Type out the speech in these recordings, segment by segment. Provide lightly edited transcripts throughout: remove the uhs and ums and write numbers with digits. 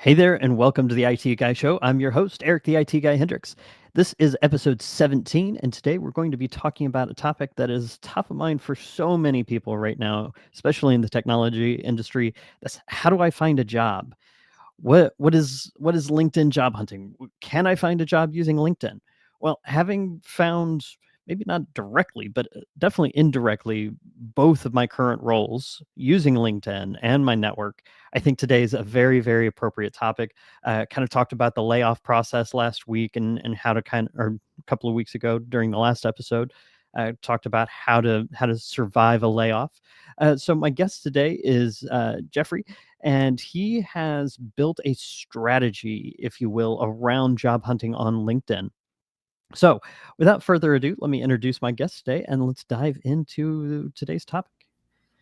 Hey there, and welcome to the IT Guy Show. I'm your host, Eric the IT Guy Hendricks. This is episode 17, and today we're going to be talking about a topic that is top of mind for so many people right now, especially in the technology industry. That's how do I find a job? What is LinkedIn job hunting? Can I find a job using LinkedIn? Well, having found maybe not directly, but definitely indirectly both of my current roles using LinkedIn and my network, I think today is a very, very appropriate topic. Kind of talked about the layoff process last week and how to or a couple of weeks ago during the last episode. Talked about how to survive a layoff. So my guest today is Jeffrey, and he has built a strategy, if you will, around job hunting on LinkedIn. So, without further ado, let me introduce my guest today and let's dive into today's topic.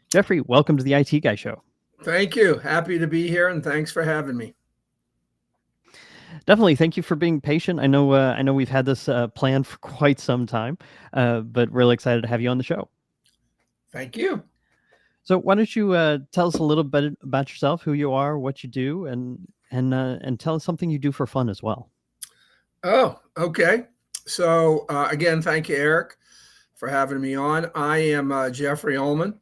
Jeffrey, welcome to the IT Guy Show. Thank you. Happy to be here, and thanks for having me. Definitely, thank you for being patient. I know we've had this planned for quite some time, but really excited to have you on the show. Thank you. So, why don't you tell us a little bit about yourself, who you are, what you do, and tell us something you do for fun as well. Oh, okay. So, again, thank you, Eric, for having me on. I am Jeffrey Ullman.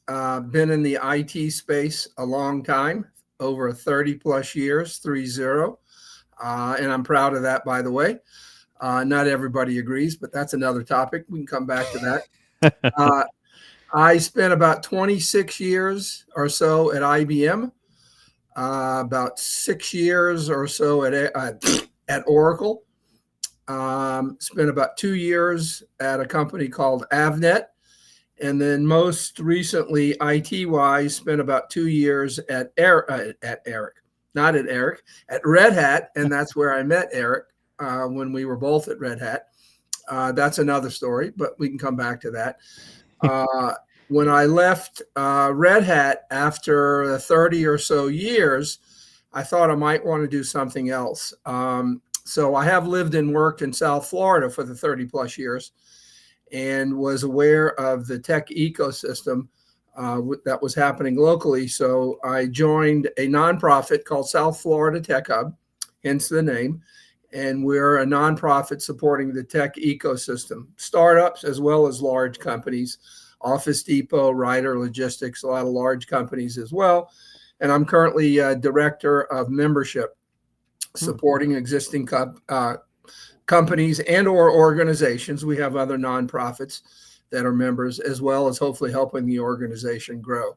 Been in the IT space a long time, over 30 plus years, 30. And I'm proud of that, by the way. Not everybody agrees, but that's another topic. We can come back to that. Uh, I spent about 26 years or so at IBM, about 6 years or so at Oracle. Spent about 2 years at a company called Avnet. And then most recently, IT wise, spent about 2 years at Eric, not at Eric, at Red Hat. And that's where I met Eric when we were both at Red Hat. That's another story, but we can come back to that. When I left Red Hat after 30 or so years, I thought I might want to do something else. So I have lived and worked in South Florida for the 30 plus years and was aware of the tech ecosystem that was happening locally. So I joined a nonprofit called South Florida Tech Hub, hence the name. And we're a nonprofit supporting the tech ecosystem, startups as well as large companies, Office Depot, Ryder Logistics, a lot of large companies as well. And I'm currently director of membership, supporting existing companies and or organizations. We have other nonprofits that are members, as well as hopefully helping the organization grow.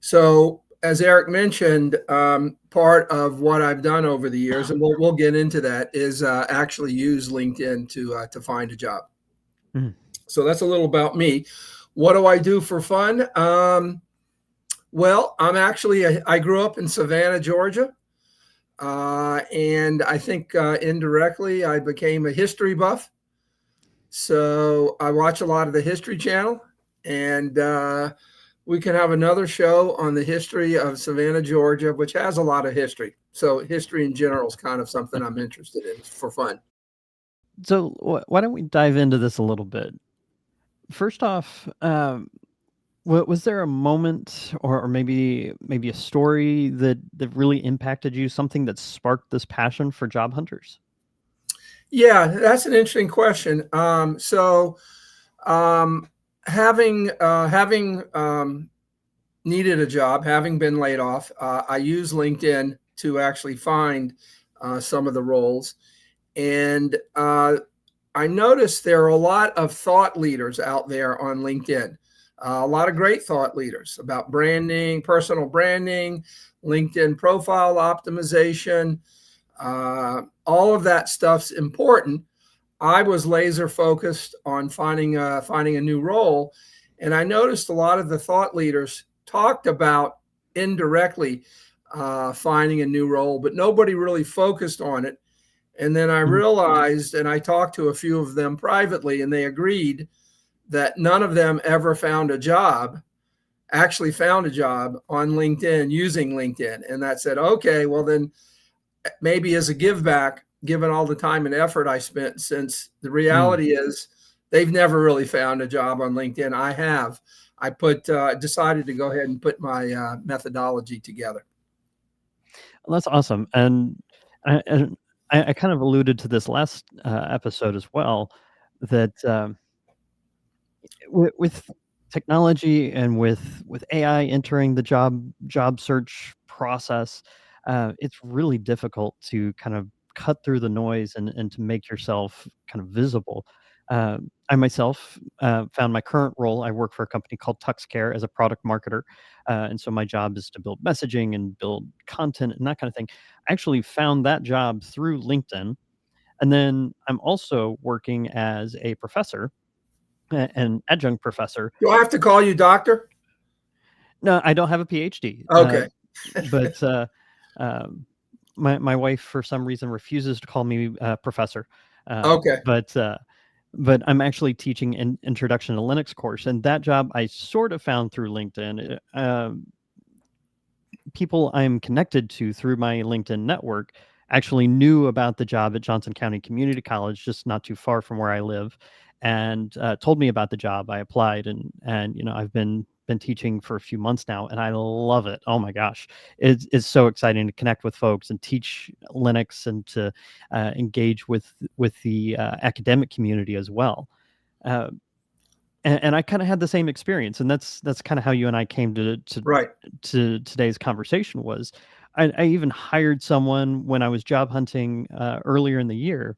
So as Eric mentioned, part of what I've done over the years, and we'll get into that, is actually use LinkedIn to find a job. Mhm. So that's a little about me. What do I do for fun? Well, I grew up in Savannah, Georgia. And I think indirectly I became a history buff. So I watch a lot of the History Channel, and we can have another show on the history of Savannah, Georgia, which has a lot of history. So history in general is kind of something I'm interested in for fun. So, why don't we dive into this a little bit? First off, was there a moment or maybe a story that really impacted you, something that sparked this passion for job hunters? Yeah, that's an interesting question. Um, having needed a job, having been laid off, I use LinkedIn to actually find some of the roles. And I noticed there are a lot of thought leaders out there on LinkedIn, a lot of great thought leaders about branding, personal branding, LinkedIn profile optimization. All of that stuff's important. I was laser focused on finding a new role, and I noticed a lot of the thought leaders talked about indirectly finding a new role, but nobody really focused on it. And then I Mhm. realized, and I talked to a few of them privately, and they agreed that none of them ever actually found a job on LinkedIn using LinkedIn. And that said, okay, well, then maybe as a give back, given all the time and effort I spent, since the Mm. reality is they've never really found a job on LinkedIn. I have. Decided to go ahead and put my methodology together. That's awesome, and I kind of alluded to this last, episode as well, that, with technology and with AI entering the job search process, it's really difficult to kind of cut through the noise and to make yourself kind of visible. I myself found my current role. I work for a company called TuxCare as a product marketer, and so my job is to build messaging and build content and that kind of thing. I actually found that job through LinkedIn, and then I'm also working as a professor, an adjunct professor. Do I have to call you doctor? No, I don't have a PhD, Okay. but, my wife, for some reason, refuses to call me, professor, uh, Okay. but, uh, but I'm actually teaching an introduction to Linux course, and that job I sort of found through LinkedIn. People I'm connected to through my LinkedIn network actually knew about the job at Johnson County Community College, just not too far from where I live, and told me about the job. I applied, and I've been teaching for a few months now, and I love it. Oh my gosh, it's so exciting to connect with folks and teach Linux and to engage with the academic community as well. Uh, and I kind of had the same experience, and that's kind of how you and I came Right. to today's conversation. Was I even hired someone when I was job hunting earlier in the year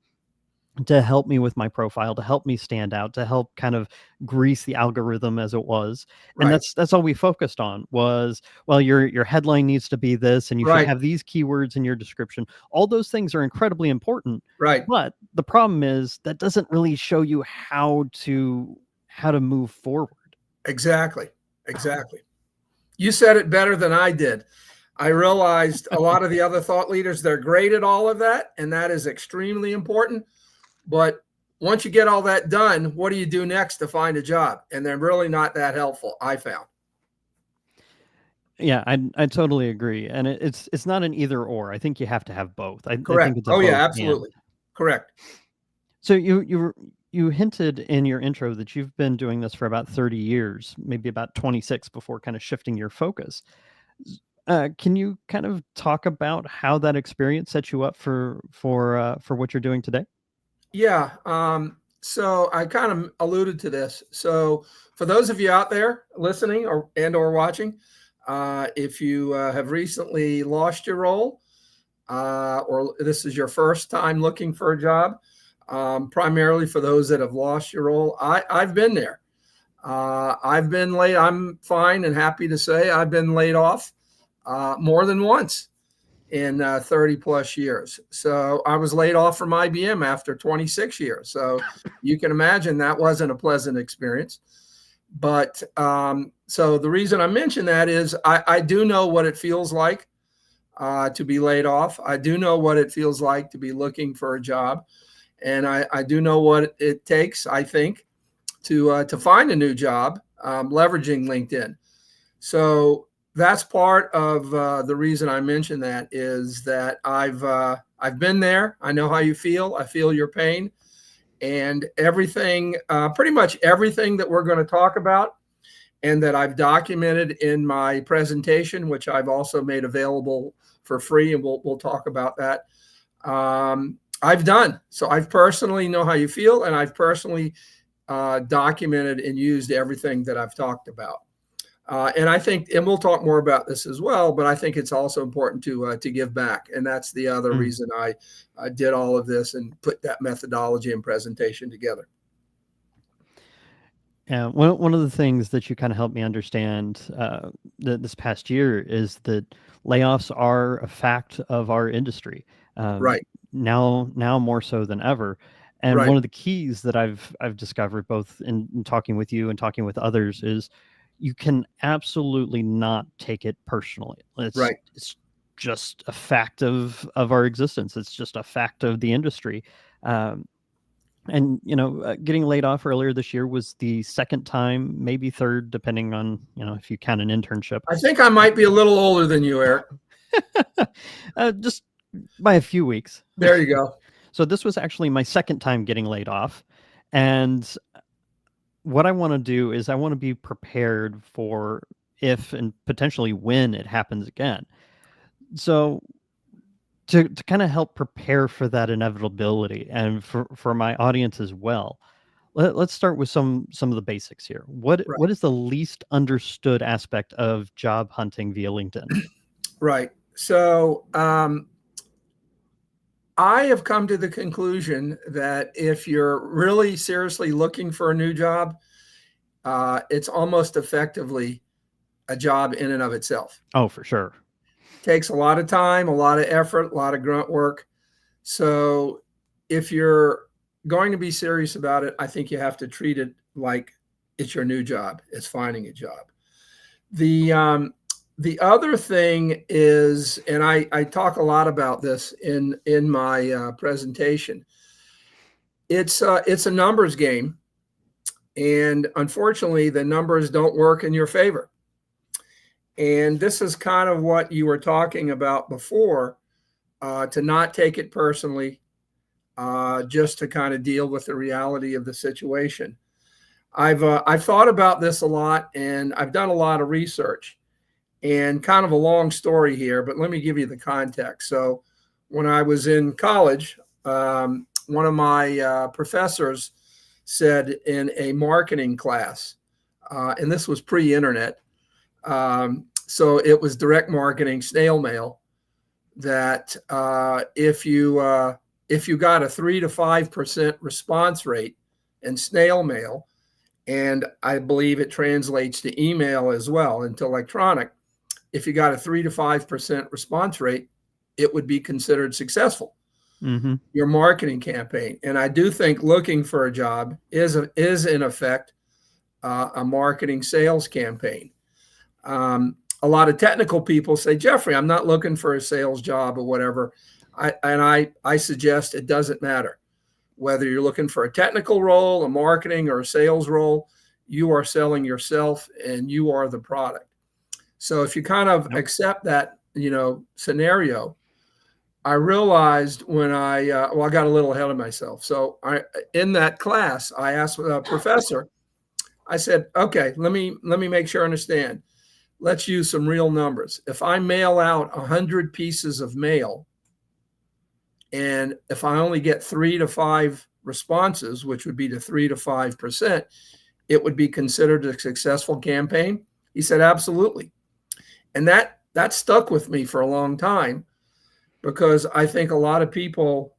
to help me with my profile, to help me stand out, to help kind of grease the algorithm as it was. And Right. that's all we focused on was, well, your headline needs to be this, and you should Right. have these keywords in your description. All those things are incredibly important, Right. but the problem is that doesn't really show you how to move forward. Exactly. Exactly. You said it better than I did. I realized a lot of the other thought leaders, they're great at all of that, and that is extremely important. But once you get all that done, what do you do next to find a job? And they're really not that helpful, I found. Yeah, I totally agree, and it's not an either or. I think you have to have both. I Correct. think it's a Oh, yeah, both and. absolutely. Correct. So you hinted in your intro that you've been doing this for about 30 years, maybe about 26 before kind of shifting your focus. Can you kind of talk about how that experience set you up for what you're doing today? Yeah. So I kind of alluded to this. So for those of you out there listening or watching, if you have recently lost your role, or this is your first time looking for a job, primarily for those that have lost your role, I've been there. I've been laid. I'm fine and happy to say I've been laid off more than once in 30 plus years. So I was laid off from IBM after 26 years. So you can imagine that wasn't a pleasant experience. But so the reason I mention that is I do know what it feels like to be laid off. I do know what it feels like to be looking for a job. And I do know what it takes, I think, to find a new job, leveraging LinkedIn. So that's part of the reason I mention that is that I've been there. I know how you feel. I feel your pain, and everything, pretty much everything that we're going to talk about, and that I've documented in my presentation, which I've also made available for free, and we'll talk about that. I've done so. I've personally know how you feel, and I've personally documented and used everything that I've talked about. And I think, and we'll talk more about this as well, but I think it's also important to give back, and that's the other Mm. reason I did all of this and put that methodology and presentation together. Yeah, one of the things that you kind of helped me understand this past year is that layoffs are a fact of our industry, um, Right, now more so than ever. And right, one of the keys that I've discovered both in talking with you and talking with others is you can absolutely not take it personally. right. It's just a fact of our existence. It's just a fact of the industry. Um, and getting laid off earlier this year was the second time, maybe third, depending on if you count an internship. I think I might be a little older than you, Eric. Just by a few weeks. There you go. So this was actually my second time getting laid off, and what I want to do is I want to be prepared for if and potentially when it happens again. So to kind of help prepare for that inevitability and for my audience as well. Let's start with some of the basics here. Right. What is the least understood aspect of job hunting via LinkedIn? Right. So I have come to the conclusion that if you're really seriously looking for a new job, it's almost effectively a job in and of itself. Oh, for sure. Takes a lot of time, a lot of effort, a lot of grunt work. So if you're going to be serious about it, I think you have to treat it like it's your new job. It's finding a job. The other thing is, and I talk a lot about this in my presentation. It's a numbers game, and unfortunately, the numbers don't work in your favor. And this is kind of what you were talking about before, to not take it personally, just to kind of deal with the reality of the situation. I've thought about this a lot, and I've done a lot of research, and kind of a long story here, but let me give you the context. So, when I was in college, one of my professors said in a marketing class, and this was pre-internet, so it was direct marketing, snail mail, that if you got a 3 to 5% response rate in snail mail, and I believe it translates to email as well, into electronic. If you got a 3 to 5% response rate, it would be considered successful. Mm-hmm. Your marketing campaign, and I do think looking for a job is in effect a marketing sales campaign. A lot of technical people say, Jeffrey, I'm not looking for a sales job or whatever. I suggest it doesn't matter. Whether you're looking for a technical role, a marketing, or a sales role, you are selling yourself and you are the product. So if you kind of accept that, scenario, I realized when I got a little ahead of myself. So in that class, I asked a professor, I said, okay, let me make sure I understand. Let's use some real numbers. If I mail out 100 pieces of mail, and if I only get 3 to 5 responses, which would be the 3 to 5%, it would be considered a successful campaign. He said, absolutely. And that stuck with me for a long time, because I think a lot of people,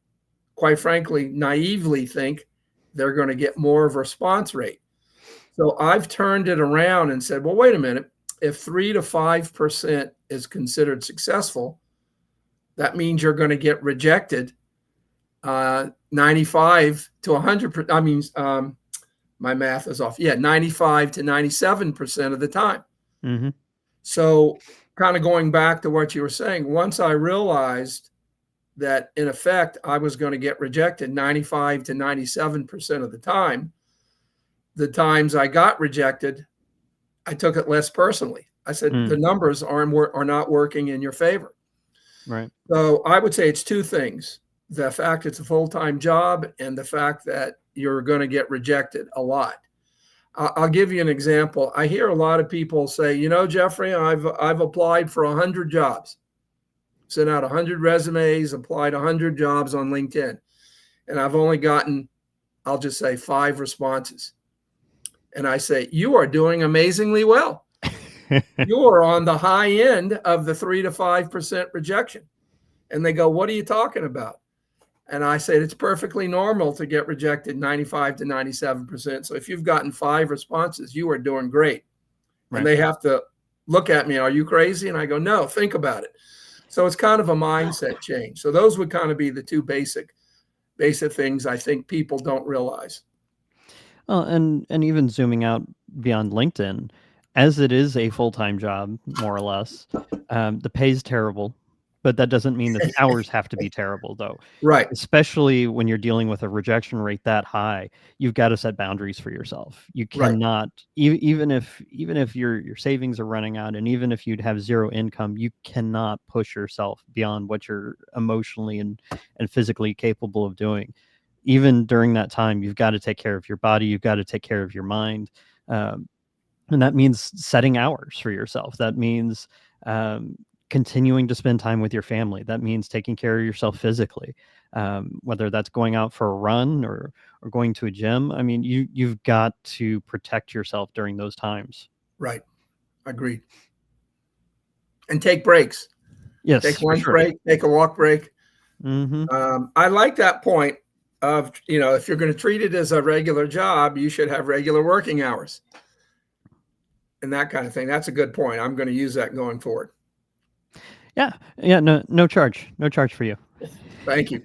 quite frankly, naively think they're going to get more of a response rate. So I've turned it around and said, well, wait a minute. If 3 to 5% is considered successful, that means you're going to get rejected 95 to 100. I mean, my math is off. Yeah, 95 to 97% of the time. Mm-hmm. So, kind of going back to what you were saying, once I realized that in effect I was going to get rejected 95 to 97% of the times I got rejected, I took it less personally. I said, the numbers are not working in your favor. Right. So I would say it's two things: the fact it's a full-time job, and the fact that you're going to get rejected a lot. I'll give you an example. I hear a lot of people say, Jeffrey, I've applied for 100 jobs, sent out 100 resumes, applied 100 jobs on LinkedIn, and I've only gotten, I'll just say, 5 responses. And I say, you are doing amazingly well. You are on the high end of the 3 to 5% rejection. And they go, what are you talking about? And I say, it's perfectly normal to get rejected 95 to 97%. So if you've gotten 5 responses, you are doing great. Right. And they have to look at me, are you crazy? And I go, no, think about it. So it's kind of a mindset change. So those would kind of be the two basic things I think people don't realize. Well, and even zooming out beyond LinkedIn, as it is a full-time job, more or less, the pay is terrible, but that doesn't mean that the hours have to be terrible, though. Right. Especially when you're dealing with a rejection rate that high, you've got to set boundaries for yourself. You cannot, even if your savings are running out, and even if you'd have zero income, you cannot push yourself beyond what you're emotionally and physically capable of doing. Even during that time, you've got to take care of your body. You've got to take care of your mind. And that means setting hours for yourself. That means continuing to spend time with your family. That means taking care of yourself physically, whether that's going out for a run or going to a gym. I mean, you've got to protect yourself during those times. Right. Agreed. And take breaks. Take Yes, for lunch sure. break, take a walk break. Hmm. I like that point of, if you're going to treat it as a regular job, you should have regular working hours and that kind of thing. That's a good point. I'm going to use that going forward. Yeah, yeah. No charge for you. Thank you.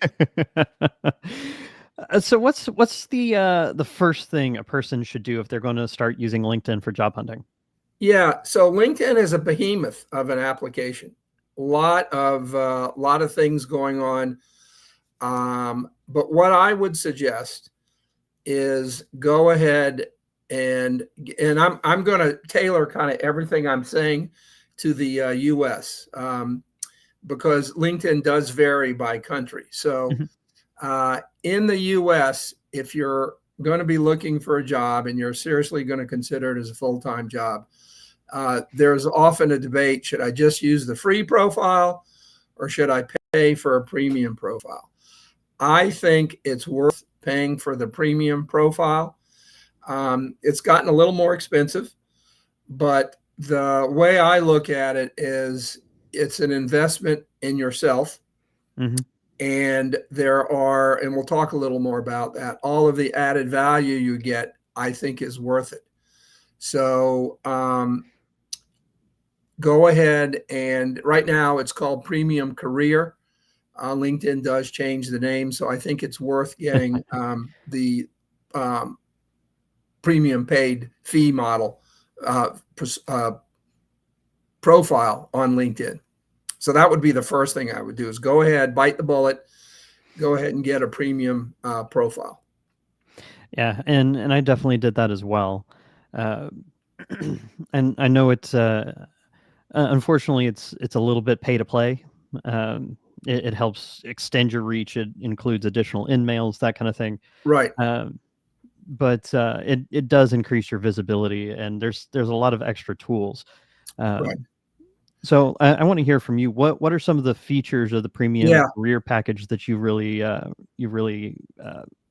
So what's the first thing a person should do if they're going to start using LinkedIn for job hunting? Yeah. So LinkedIn is a behemoth of an application. Lot of things going on. But what I would suggest is go ahead and I'm going to tailor kind of everything I'm saying to the U.S. Because LinkedIn does vary by country. So Mhm. in the U.S., if you're going to be looking for a job and you're seriously going to consider it as a full-time job, there's often a debate: should I just use the free profile, or should I pay for a premium profile? I think it's worth paying for the premium profile. It's gotten a little more expensive, but the way I look at it is it's an investment in yourself. Mhm. And and we'll talk a little more about that, all of the added value you get, I think is worth it. So go ahead, and right now it's called Premium Career. LinkedIn does change the name, so I think it's worth getting the um, premium paid fee model uh, profile on LinkedIn. So that would be the first thing I would do: is go ahead, bite the bullet, go ahead and get a premium profile. Yeah, and I definitely did that as well. Uh, and I know it's unfortunately it's a little bit pay to play. It helps extend your reach. It includes additional in mails, that kind of thing. Right, Um, but it does increase your visibility, and there's a lot of extra tools. right. So I want to hear from you. What are some of the features of the premium Yeah, career package that you really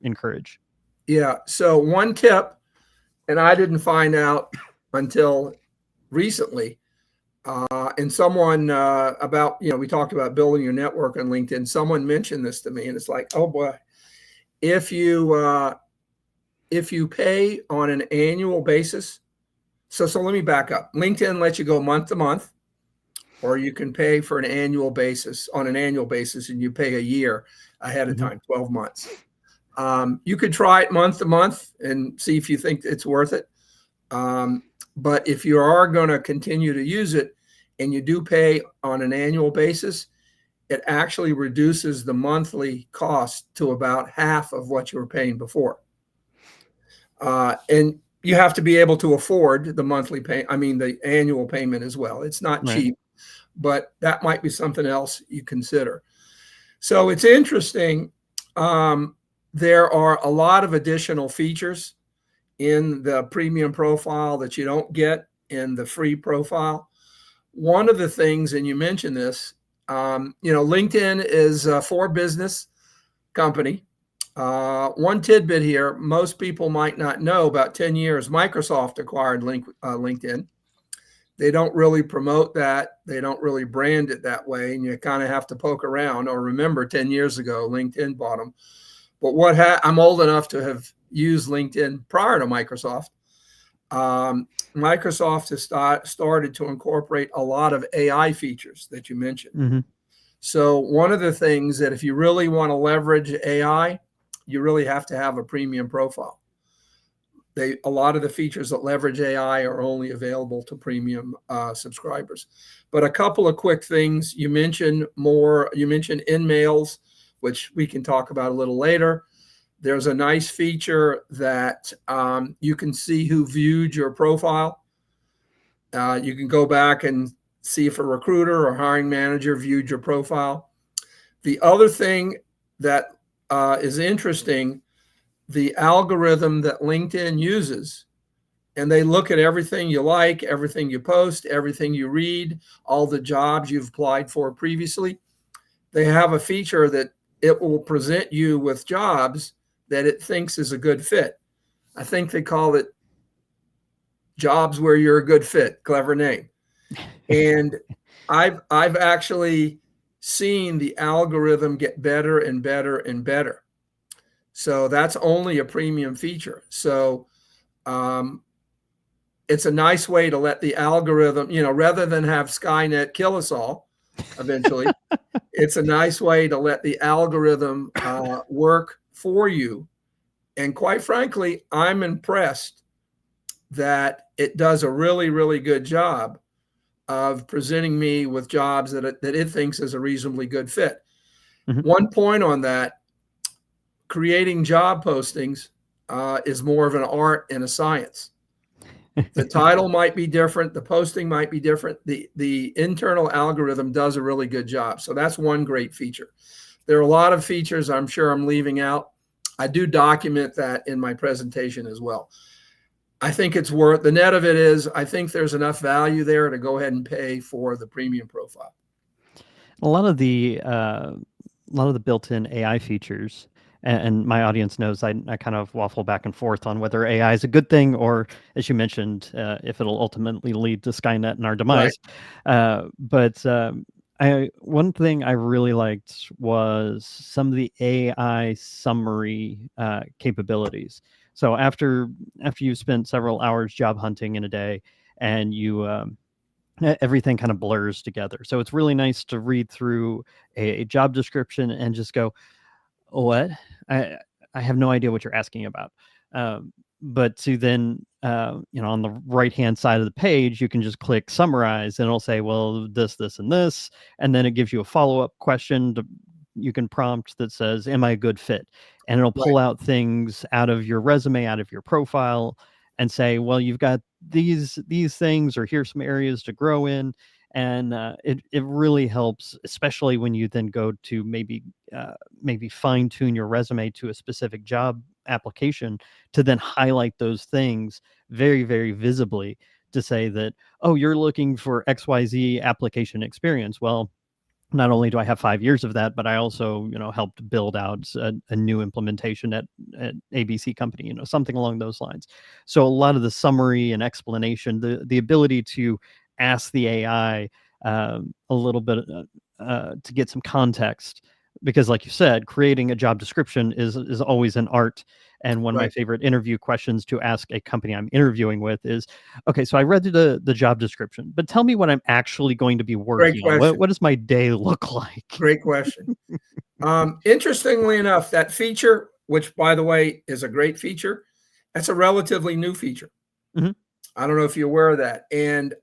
encourage? yeah. So one tip, and I didn't find out until recently, and someone about, we talked about building your network on LinkedIn. Someone mentioned this to me, and it's like, oh boy, if you pay on an annual basis. So let me back up. LinkedIn lets you go month to month, or you can pay for an annual basis on an annual basis, and you pay a year ahead of Hmm. time, 12 months. You could try it month to month and see if you think it's worth it. Um, but if you are going to continue to use it and you do pay on an annual basis, it actually reduces the monthly cost to about half of what you were paying before. And you have to be able to afford the the annual payment as well. It's not Right. cheap, but that might be something else you consider. So it's interesting. Um, there are a lot of additional features in the premium profile that you don't get in the free profile. One of the things, and you mentioned this, LinkedIn is a for business company. One tidbit here: most people might not know, about 10 years, Microsoft acquired LinkedIn. They don't really promote that. They don't really brand it that way. And you kind of have to poke around or remember 10 years ago, LinkedIn bought them. But I'm old enough to have used LinkedIn prior to Microsoft. Microsoft has started to incorporate a lot of AI features that you mentioned. Hmm. So one of the things that, if you really want to leverage AI, you really have to have a premium profile. A lot of the features that leverage AI are only available to premium subscribers. But a couple of quick things you mentioned: in mails, which we can talk about a little later. There's a nice feature that you can see who viewed your profile. You can go back and see if a recruiter or hiring manager viewed your profile. The other thing that is interesting: the algorithm that LinkedIn uses and they look at everything you like, everything you post, everything you read, all the jobs you've applied for previously. They have a feature that it will present you with jobs that it thinks is a good fit. I think they call it jobs where you're a good fit. Clever name. And I've actually seen the algorithm get better and better and better. So that's only a premium feature. So it's a nice way to let the algorithm, rather than have Skynet kill us all eventually, it's a nice way to let the algorithm work for you. And quite frankly, I'm impressed that it does a really, really good job of presenting me with jobs that it thinks is a reasonably good fit. Mm-hmm. One point on that, creating job postings is more of an art and a science. The title might be different. The posting might be different. The internal algorithm does a really good job. So that's one great feature. There are a lot of features I'm sure I'm leaving out. I do document that in my presentation as well. I think it's worth, the net of it is, I think there's enough value there to go ahead and pay for the premium profile. A lot of the built-in AI features, and my audience knows I kind of waffle back and forth on whether AI is a good thing or, as you mentioned, if it'll ultimately lead to Skynet and our demise. Right. One thing I really liked was some of the AI summary capabilities. So after you've spent several hours job hunting in a day, and you everything kind of blurs together. So it's really nice to read through a job description and just go, what? I have no idea what you're asking about. But to then, on the right-hand side of the page, you can just click summarize and it'll say, well, this, and this. And then it gives you a follow-up question you can prompt that says, am I a good fit? And it'll pull out things out of your resume, out of your profile, and say, well, you've got these things, or here's some areas to grow in. And it really helps, especially when you then go to maybe fine tune your resume to a specific job application, to then highlight those things very, very visibly to say that, oh, you're looking for XYZ application experience. Well, not only do I have 5 years of that, but I also, helped build out a new implementation at ABC company, something along those lines. So a lot of the summary and explanation, the ability to ask the AI a little bit to get some context, because like you said, creating a job description is always an art. And one of my favorite interview questions to ask a company I'm interviewing with is, okay, so I read the job description, but tell me what I'm actually going to be working on. What does my day look like? Great question. Interestingly enough, that feature, which by the way is a great feature, that's a relatively new feature. Mm-hmm. I don't know if you're aware of that. And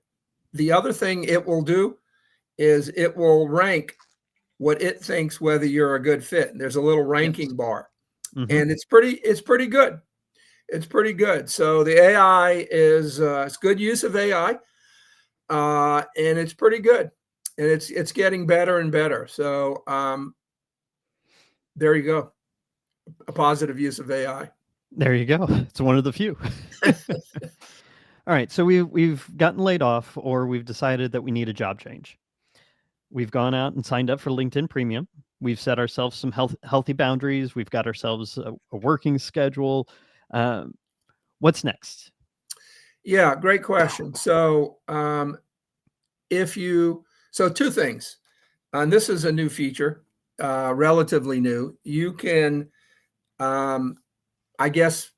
the other thing it will do is it will rank what it thinks whether you're a good fit. And there's a little ranking bar. Mm-hmm. And it's pretty good. It's pretty good. So the AI is it's good use of AI, and it's pretty good, and it's getting better and better. So there you go, a positive use of AI. There you go. It's one of the few. All right, so we've gotten laid off, or we've decided that we need a job change. We've gone out and signed up for LinkedIn Premium. We've set ourselves some healthy boundaries. We've got ourselves a working schedule. What's next? Yeah, great question. So two things, and this is a new feature, relatively new. You can, I guess,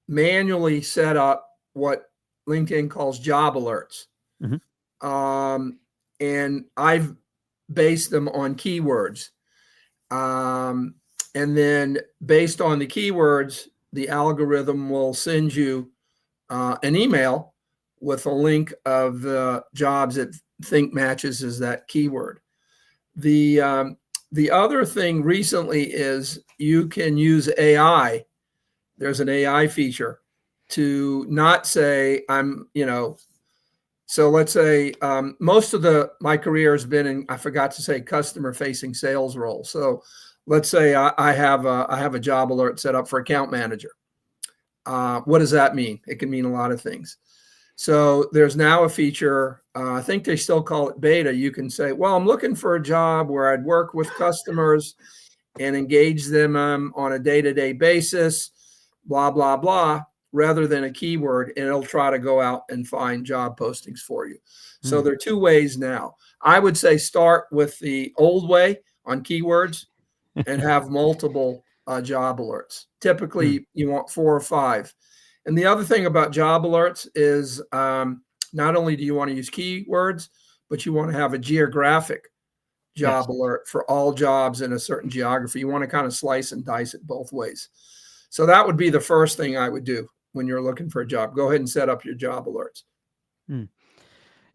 manually set up what LinkedIn calls job alerts. Mm-hmm. And I've based them on keywords. And then based on the keywords, the algorithm will send you an email with a link of the jobs it think matches as that keyword. The other thing recently is you can use AI. There's an AI feature to not say so let's say most of my career has been in, I forgot to say, customer facing sales roles. So let's say I have a job alert set up for account manager. What does that mean? It can mean a lot of things. So there's now a feature, I think they still call it beta. You can say, well, I'm looking for a job where I'd work with customers and engage them on a day-to-day basis, blah, blah, blah, rather than a keyword, and it'll try to go out and find job postings for you. So Hmm. there are two ways now. I would say start with the old way on keywords and have multiple job alerts. Hmm. Typically, you want 4 or 5. And the other thing about job alerts is not only do you want to use keywords, but you want to have a geographic Yes. job alert for all jobs in a certain geography. You want to kind of slice and dice it both ways. So that would be the first thing I would do when you're looking for a job. Go ahead and set up your job alerts. Hmm.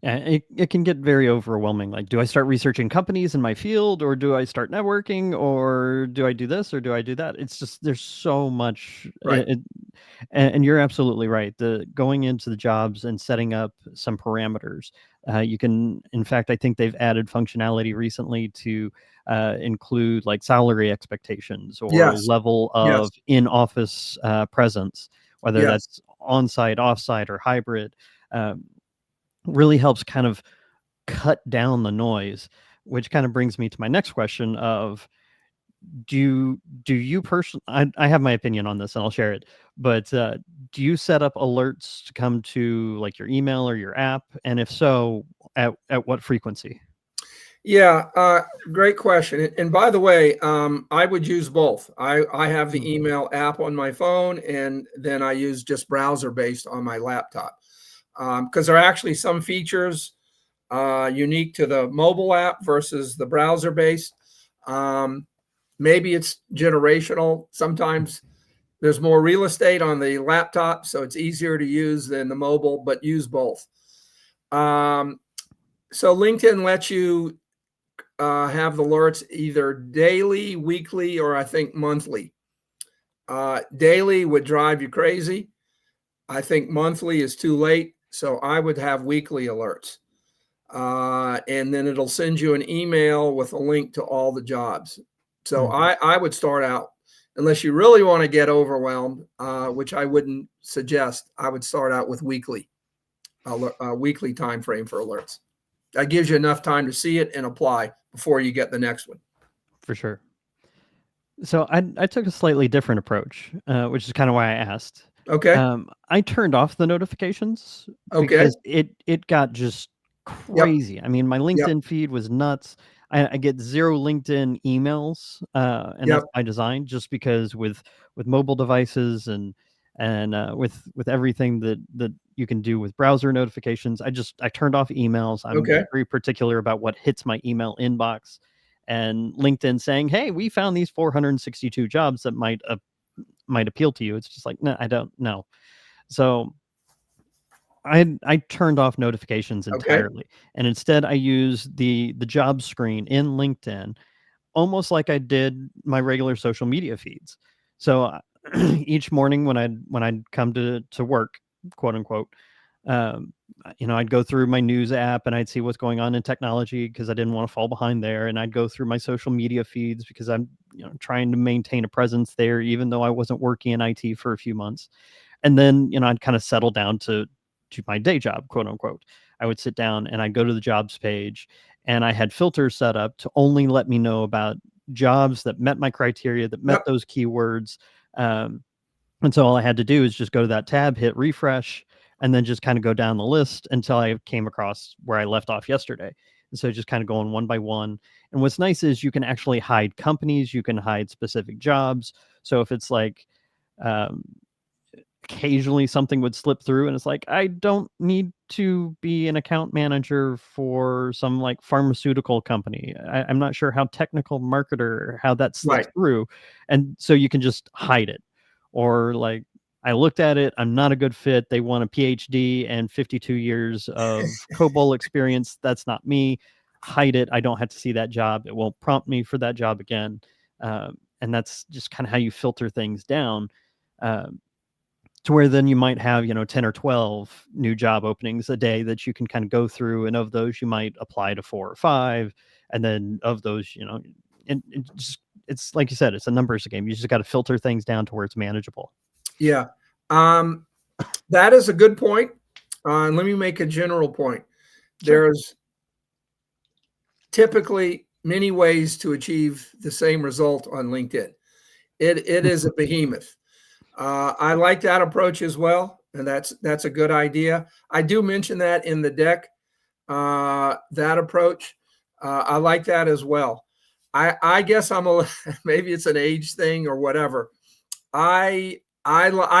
Yeah, it can get very overwhelming. Like, do I start researching companies in my field, or do I start networking, or do I do this, or do I do that? It's just there's so much. Right. And you're absolutely right. The going into the jobs and setting up some parameters. You can, in fact, I think they've added functionality recently to include like salary expectations or Yes. level Yes. of in-office presence, whether Yes. that's on-site, off-site, or hybrid. Um, Really helps kind of cut down the noise, which kind of brings me to my next question of do you personally I have my opinion on this and I'll share it, but do you set up alerts to come to like your email or your app? And if so, at what frequency? Yeah, great question. And by the way, I would use both. I have Hmm. the email app on my phone, and then I use just browser based on my laptop. Because there are actually some features unique to the mobile app versus the browser based. Um, Maybe it's generational. Sometimes there's more real estate on the laptop, so it's easier to use than the mobile, but use both. Um, so LinkedIn lets you have the alerts either daily, weekly, or I think monthly. Daily would drive you crazy. I think monthly is too late. So I would have weekly alerts. And then it'll send you an email with a link to all the jobs. So Hmm. I would start out, unless you really want to get overwhelmed, which I wouldn't suggest. I would start out with weekly time frame for alerts. That gives you enough time to see it and apply before you get the next one. For sure. So I took a slightly different approach, which is kind of why I asked. Okay. I turned off the notifications Okay. because it got just Yep. crazy. I mean, my Yep. LinkedIn feed was nuts. I get zero LinkedIn emails, and Yep. that's by design, just because with mobile devices and with everything that you can do with browser notifications, I turned off emails. I'm Okay. very particular about what hits my email inbox, and LinkedIn saying, "Hey, we found these 462 jobs that might appeal to you." It's just like, no, I don't know. So I turned off notifications Okay. entirely, and instead I use the job screen in LinkedIn, almost like I did my regular social media feeds. So each morning when I'd come to work, quote unquote, um, I'd go through my news app and I'd see what's going on in technology because I didn't want to fall behind there, and I'd go through my social media feeds because I'm trying to maintain a presence there, even though I wasn't working in IT for a few months. And then I'd kind of settle down to my day job, quote unquote. I would sit down and I'd go to the jobs page, and I had filters set up to only let me know about jobs that met my criteria, that met Yep. those keywords. um, and so all I had to do is just go to that tab, hit refresh, and then just kind of go down the list until I came across where I left off yesterday. And so just kind of going one by one. And what's nice is you can actually hide companies, you can hide specific jobs. So if it's like um, occasionally something would slip through and it's like, I don't need to be an account manager for some like pharmaceutical company. I'm not sure how technical marketer, how that slips Right. through. And so you can just hide it. Or like, I looked at it, I'm not a good fit. They want a PhD and 52 years of COBOL experience. That's not me. Hide it. I don't have to see that job. It won't prompt me for that job again. And that's just kind of how you filter things down. Um, to where then you might have 10 or 12 new job openings a day that you can kind of go through, and of those you might apply to 4 or 5, and then of those, and it's like you said, it's a numbers game. You just got to filter things down to where it's manageable. Yeah. Um, that is a good point. Let me make a general point. Sure. There's typically many ways to achieve the same result on LinkedIn. It is a behemoth. I like that approach as well, and that's a good idea. I do mention that in the deck. That approach, I like that as well. I guess maybe it's an age thing or whatever. I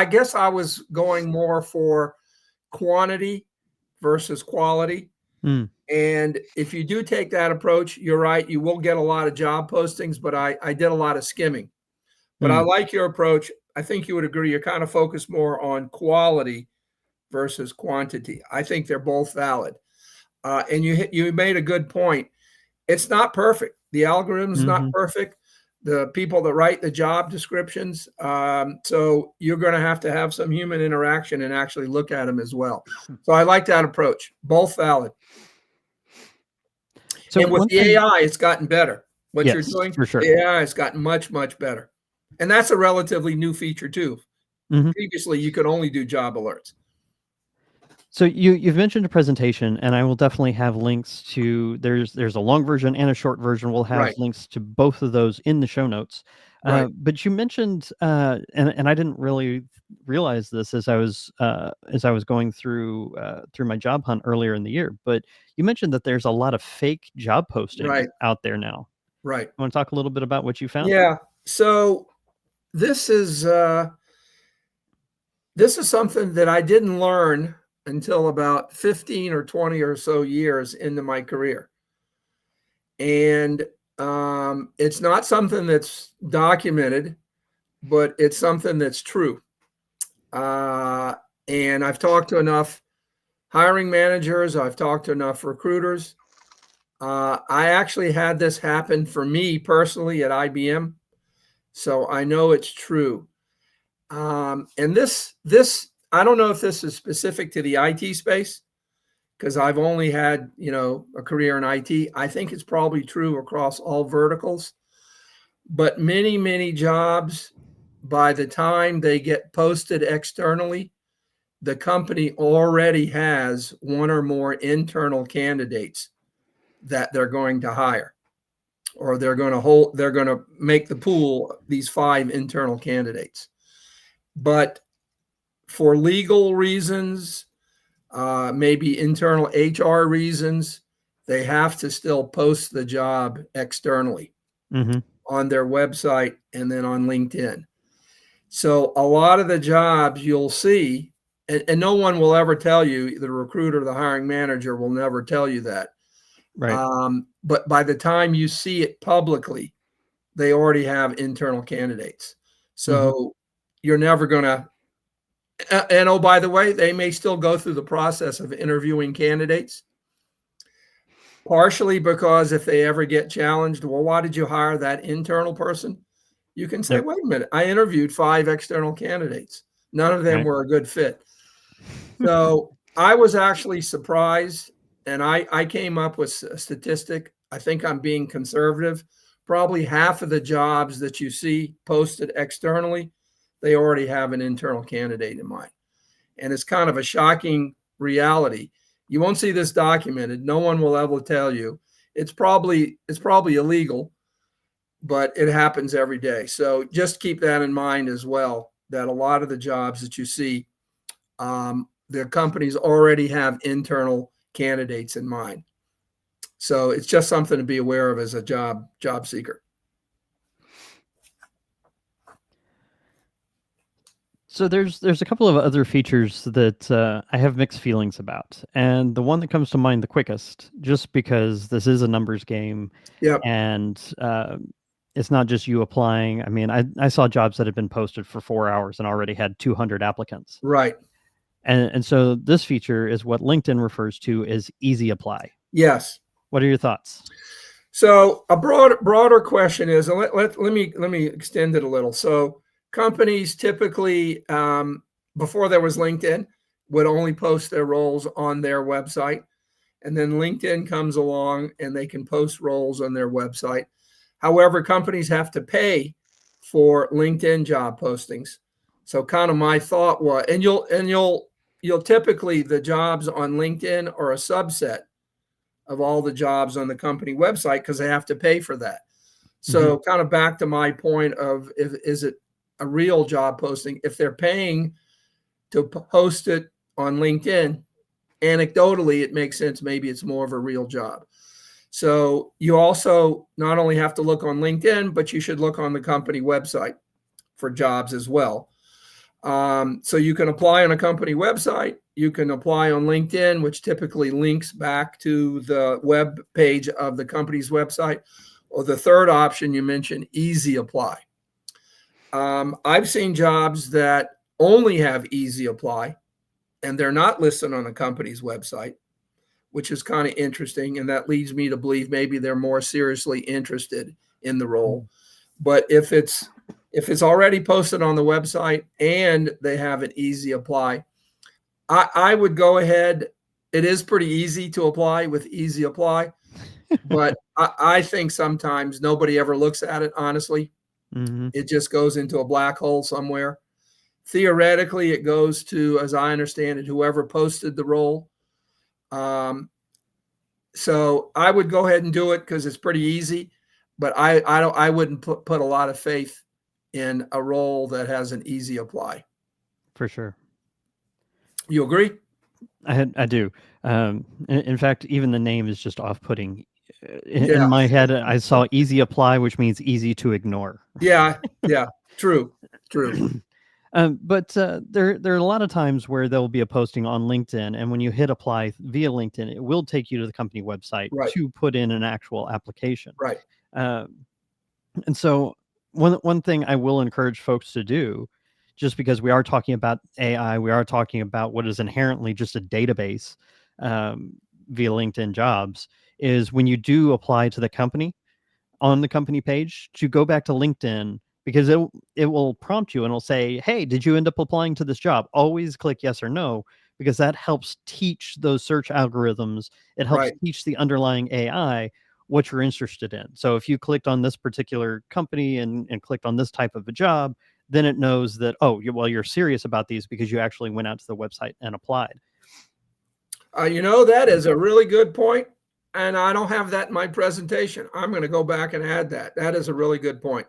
guess I was going more for quantity versus quality. Mm, And if you do take that approach, you're right, you will get a lot of job postings, but I did a lot of skimming. But I mm, like your approach. I think you would agree you're kind of focused more on quality versus quantity. I think they're both valid. And you made a good point. It's not perfect. The algorithm's not hmm perfect. The people that write the job descriptions. So you're going to have some human interaction and actually look at them as well. So I like that approach. Both valid. So And with one the thing, AI, it's gotten better. What you're yes, doing, for sure. the AI has gotten much, much better. And that's a relatively new feature too. hmm Previously, you could only do job alerts. So you've mentioned a presentation, and I will definitely have links to there's a long version and a short version. We'll have Right, links to both of those in the show notes. right, But you mentioned, and I didn't really realize this as I was going through my job hunt earlier in the year. But you mentioned that there's a lot of fake job postings right, out there now. right. You want to talk a little bit about what you found? Yeah. So this is uh, this is something that I didn't learn until about 15 or 20 or so years into my career. And it's not something that's documented, but it's something that's true. Uh, and I've talked to enough hiring managers, I've talked to enough recruiters. I actually had this happen for me personally at IBM, so I know it's true. And this I don't know if this is specific to the IT space because I've only had a career in IT. I think it's probably true across all verticals, but many jobs, by the time they get posted externally, the company already has one or more internal candidates that they're going to hire, or they're going to make the pool these 5 internal candidates. But for legal reasons, maybe internal HR reasons, they have to still post the job externally hmm on their website and then on LinkedIn. So a lot of the jobs you'll see, and no one will ever tell you, the recruiter, the hiring manager will never tell you that. Right. But by the time you see it publicly, they already have internal candidates. hmm So you're never going to, and oh, by the way, they may still go through the process of interviewing candidates, partially because if they ever get challenged, well, why did you hire that internal person? You can say, Yep. wait a minute, I interviewed 5 external candidates. None of them Right. were a good fit. So I was actually surprised, and I came up with a statistic. I think I'm being conservative. Probably half of the jobs that you see posted externally, they already have an internal candidate in mind. And it's kind of a shocking reality. You won't see this documented. No one will ever tell you. It's probably illegal, but it happens every day. So just keep that in mind as well, that a lot of the jobs that you see, the companies already have internal candidates in mind. So it's just something to be aware of as a job seeker. So there's a couple of other features that I have mixed feelings about, and the one that comes to mind the quickest, just because this is a numbers game, Yep. and it's not just you applying. I mean, I saw jobs that had been posted for 4 hours and already had 200 applicants, Right. and so this feature is what LinkedIn refers to as easy apply. Yes. What are your thoughts? So a broader question is, and let me extend it a little. So companies typically, before there was LinkedIn, would only post their roles on their website, and then LinkedIn comes along and they can post roles on their website. However, companies have to pay for LinkedIn job postings. So kind of my thought was, and you'll typically, the jobs on LinkedIn are a subset of all the jobs on the company website because they have to pay for that. Hmm. So kind of back to my point of, if is it a real job posting? If they're paying to post it on LinkedIn, anecdotally, it makes sense. Maybe it's more of a real job. So you also not only have to look on LinkedIn, but you should look on the company website for jobs as well. So you can apply on a company website. You can apply on LinkedIn, which typically links back to the web page of the company's website. Or the third option you mentioned, easy apply. I've seen jobs that only have easy apply and they're not listed on a company's website, which is kind of interesting. And that leads me to believe maybe they're more seriously interested in the role. But if it's already posted on the website and they have an easy apply, I would go ahead. It is pretty easy to apply with easy apply, but I think sometimes nobody ever looks at it, honestly. Hmm. It just goes into a black hole somewhere. Theoretically, it goes to, as I understand it, whoever posted the role. Um, so I would go ahead and do it because it's pretty easy. But I wouldn't put a lot of faith in a role that has an easy apply. For sure. You agree? I do. In fact, even the name is just off-putting. In Yeah, my head, I saw easy apply, which means easy to ignore. yeah. True, true. But there are a lot of times where there will be a posting on LinkedIn, and when you hit apply via LinkedIn, it will take you to the company website Right, to put in an actual application. right. Um, and so one thing I will encourage folks to do, just because we are talking about AI, we are talking about what is inherently just a database um, via LinkedIn Jobs, is when you do apply to the company, on the company page, to go back to LinkedIn, because it will prompt you and it'll say, "Hey, did you end up applying to this job?" Always click yes or no, because that helps teach those search algorithms. It helps Right. teach the underlying AI what you're interested in. So if you clicked on this particular company and clicked on this type of a job, then it knows that, oh, well, you're serious about these because you actually went out to the website and applied. That is a really good point, and I don't have that in my presentation. I'm going to go back and add that. That is a really good point.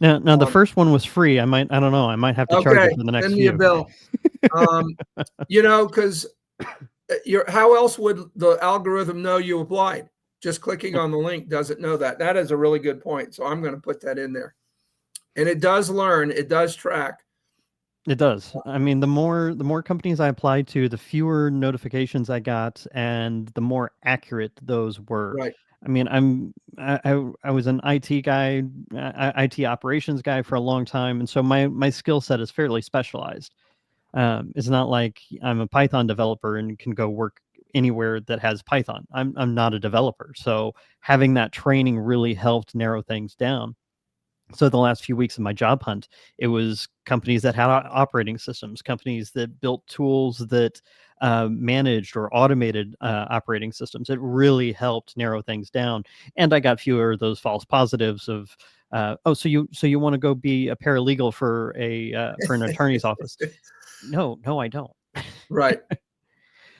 Now the Um, first one was free. I don't know. I might have to charge you okay, for the next send me a few. bill. Because how else would the algorithm know you applied? Just clicking on the link doesn't know that. That is a really good point. So I'm going to put that in there. And it does learn, it does track. It does. I mean, the more companies I applied to, the fewer notifications I got, and the more accurate those were. Right. I mean, I was an IT guy, IT operations guy for a long time, and so my skill set is fairly specialized. It's not like I'm a Python developer and can go work anywhere that has Python. I'm not a developer, so having that training really helped narrow things down. So the last few weeks of my job hunt, it was companies that had operating systems, companies that built tools that managed or automated operating systems. It really helped narrow things down, and I got fewer of those false positives of, oh, so you want to go be a paralegal for an attorney's office? No, no, I don't. Right.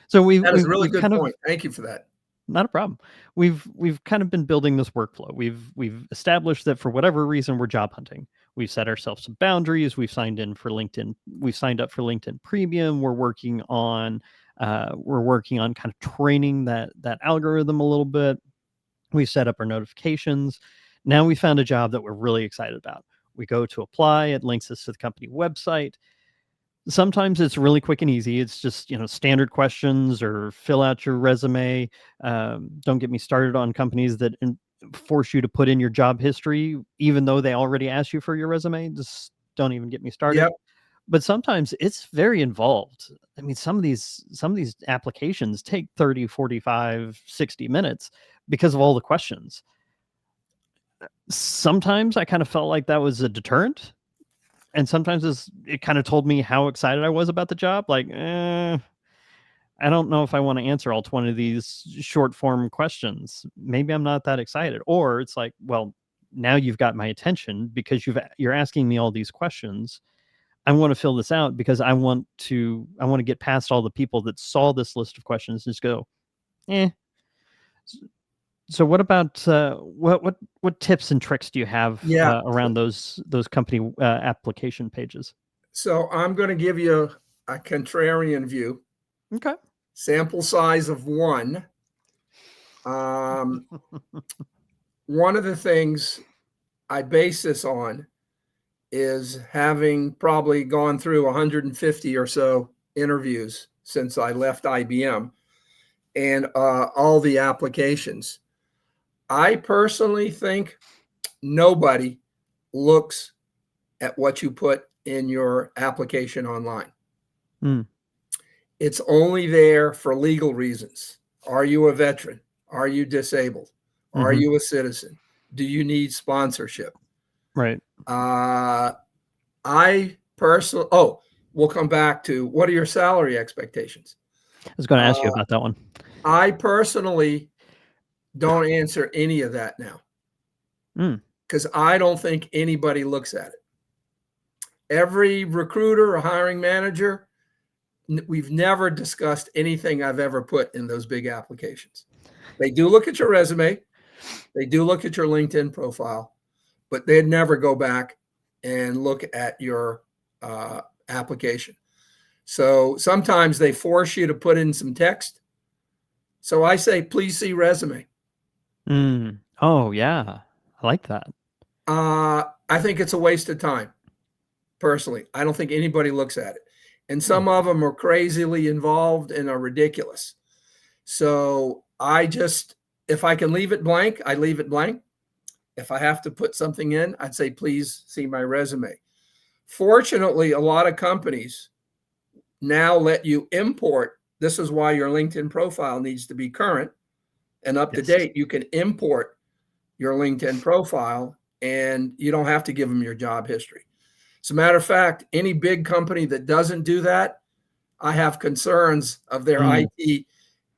So we've That is a we've really we've good kind of point. Thank you for that. not a problem. We've kind of been building this workflow. We've established that for whatever reason we're job hunting. We've set ourselves some boundaries. We've signed in for LinkedIn. We've signed up for LinkedIn Premium. We're working on kind of training that algorithm a little bit. We've set up our notifications. Now we found a job that we're really excited about. We go to apply. It links us to the company website. Sometimes it's really quick and easy. It's just, standard questions or fill out your resume. Don't get me started on companies that force you to put in your job history, even though they already asked you for your resume. Just don't even get me started. Yep. But sometimes it's very involved. I mean, some of these applications take 30, 45, 60 minutes because of all the questions. Sometimes I kind of felt like that was a deterrent, and sometimes it kind of told me how excited I was about the job. Like, I don't know if I want to answer all 20 of these short form questions. Maybe I'm not that excited. Or it's like, well, now you've got my attention because you're asking me all these questions. I want to fill this out because I want to get past all the people that saw this list of questions and just go, eh. So what about what tips and tricks do you have Yeah. around those company application pages? So I'm going to give you a contrarian view. Okay. Sample size of one. One of the things I base this on is having probably gone through 150 or so interviews since I left IBM and all the applications. I personally think nobody looks at what you put in your application online. Mm. It's only there for legal reasons. Are you a veteran? Are you disabled? Are Mm-hmm. you a citizen? Do you need sponsorship? Right. I personally, we'll come back to what are your salary expectations? I was going to ask you Uh, about that one. I personally don't answer any of that now Mm. because I don't think anybody looks at it. Every recruiter or hiring manager, we've never discussed anything I've ever put in those big applications. They do look at your resume, they do look at your LinkedIn profile, but they'd never go back and look at your application. So sometimes they force you to put in some text. So I say, please see resume. Mm. Oh yeah, I like that. I think it's a waste of time. Personally, I don't think anybody looks at it. And some Mm. of them are crazily involved and are ridiculous. So I just, if I can leave it blank, I leave it blank. If I have to put something in, I'd say, please see my resume. Fortunately, a lot of companies now let you import. This is why your LinkedIn profile needs to be current and up to Yes. date. You can import your LinkedIn profile and you don't have to give them your job history. As a matter of fact, any big company that doesn't do that, I have concerns of their IT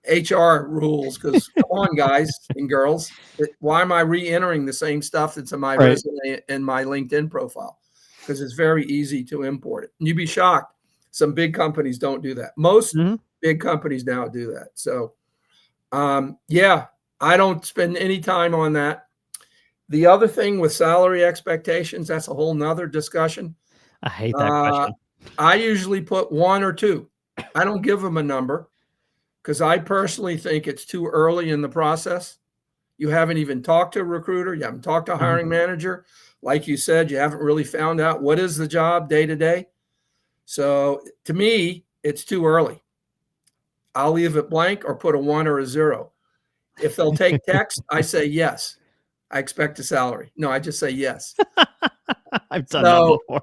HR rules because come on, guys and girls, why am I re-entering the same stuff that's in my Right. resume and my LinkedIn profile? Because it's very easy to import it. And you'd be shocked. Some big companies don't do that. Most Mm-hmm. big companies now do that. So, yeah, I don't spend any time on that. The other thing with salary expectations, that's a whole nother discussion. I hate that question. I usually put one or two. I don't give them a number because I personally think it's too early in the process. You haven't even talked to a recruiter. You haven't talked to a Mhm. hiring manager. Like you said, you haven't really found out what is the job day to day. So to me, it's too early. I'll leave it blank or put a 1 or a 0. If they'll take text, I say yes. I expect a salary. No, I just say yes. I've done that So before.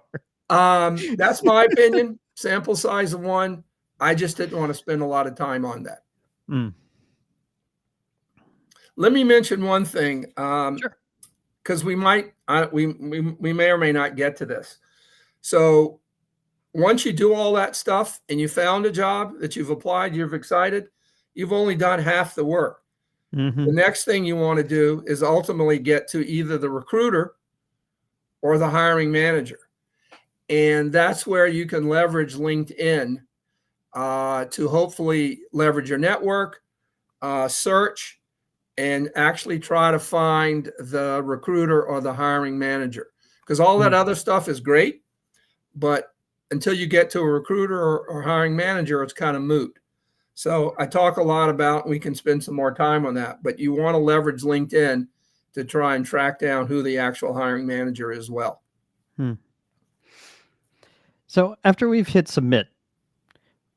that's my opinion. Sample size of 1. I just didn't want to spend a lot of time on that. Mm. Let me mention one thing, Sure. because we might we may or may not get to this. So once you do all that stuff and you found a job that you've applied, you're excited, you've only done half the work. Mm-hmm. The next thing you want to do is ultimately get to either the recruiter or the hiring manager. And that's where you can leverage LinkedIn to hopefully leverage your network, search, and actually try to find the recruiter or the hiring manager. Because all that other stuff is great, but until you get to a recruiter or hiring manager, it's kind of moot. So I talk a lot about, we can spend some more time on that, but you want to leverage LinkedIn to try and track down who the actual hiring manager is well. Hmm. So after we've hit submit,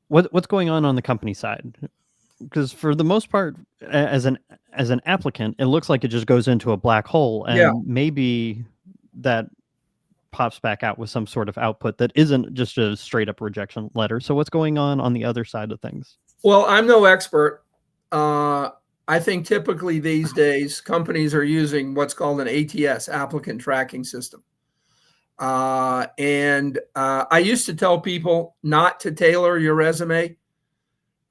what's going on the company side? Because for the most part, as an applicant, it looks like it just goes into a black hole, and Yeah. maybe that pops back out with some sort of output that isn't just a straight up rejection letter. So what's going on the other side of things? Well, I'm no expert. I think typically these days companies are using what's called an ATS, applicant tracking system. And I used to tell people not to tailor your resume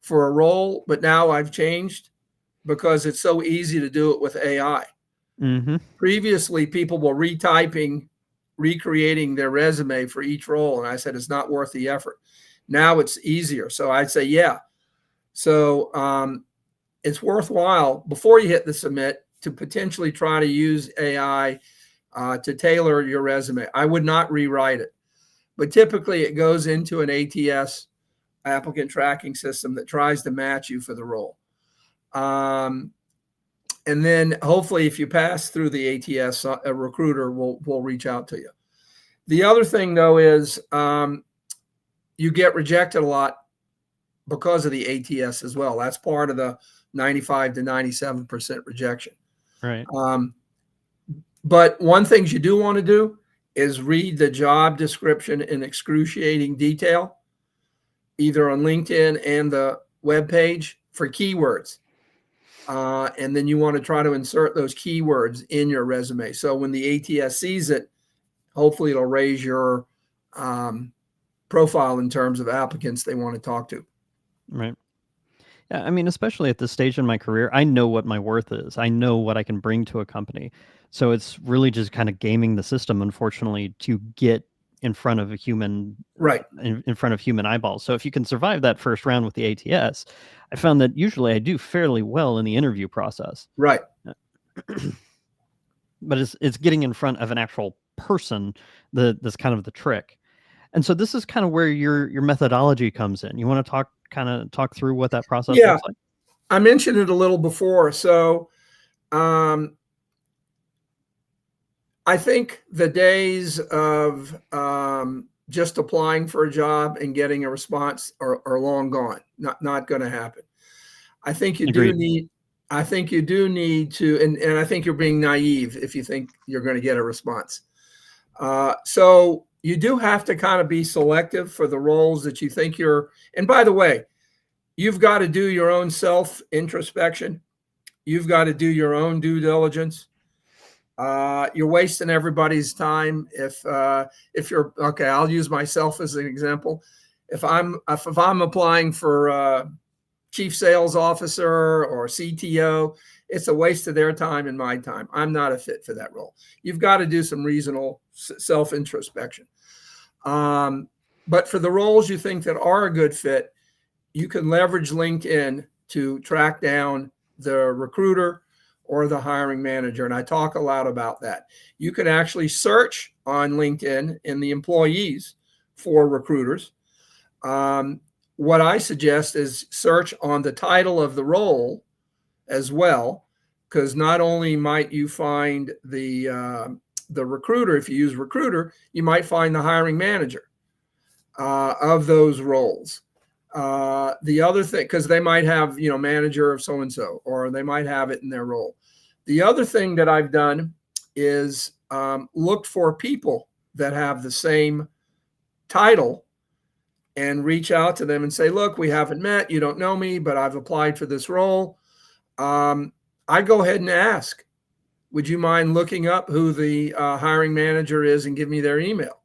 for a role, but now I've changed because it's so easy to do it with AI. Mm-hmm. Previously, people were retyping recreating their resume for each role. And I said, it's not worth the effort. Now it's easier. So I'd say, yeah. So it's worthwhile before you hit the submit to potentially try to use AI to tailor your resume. I would not rewrite it, but typically it goes into an ATS, applicant tracking system, that tries to match you for the role. And then hopefully if you pass through the ATS, a recruiter will reach out to you. The other thing though is you get rejected a lot because of the ATS as well. That's part of the 95 to 97% rejection. Right. But one thing you do want to do is read the job description in excruciating detail, either on LinkedIn and the web page, for keywords. And then you want to try to insert those keywords in your resume. So when the ATS sees it, hopefully it'll raise your profile in terms of applicants they want to talk to. Right. Yeah, I mean, especially at this stage in my career, I know what my worth is. I know what I can bring to a company. So it's really just kind of gaming the system, unfortunately, to get in front of a human, right? In front of human eyeballs. So if you can survive that first round with the ATS, I found that usually I do fairly well in the interview process. Right. But it's getting in front of an actual person that's kind of the trick. And so this is kind of where your methodology comes in. You want to talk through what that process looks like? I mentioned it a little before. So I think the days of just applying for a job and getting a response are long gone. Not going to happen. I think you Agreed. do need. I think you do need to, and I think you're being naive if you think you're going to get a response. So you do have to kind of be selective for the roles that you think you're. And by the way, you've got to do your own self introspection. You've got to do your own due diligence. You're wasting everybody's time if you're okay. I'll use myself as an example. If I'm applying for chief sales officer or CTO, it's a waste of their time and my time. I'm not a fit for that role. You've got to do some reasonable self introspection. But for the roles you think that are a good fit, you can leverage LinkedIn to track down the recruiter or the hiring manager. And I talk a lot about that. You can actually search on LinkedIn in the employees for recruiters. What I suggest is search on the title of the role as well, because not only might you find the recruiter, if you use recruiter, you might find the hiring manager of those roles. The other thing, because they might have, manager of so-and-so, or they might have it in their role. The other thing that I've done is looked for people that have the same title and reach out to them and say, look, we haven't met. You don't know me, but I've applied for this role. I go ahead and ask, would you mind looking up who the hiring manager is and give me their email?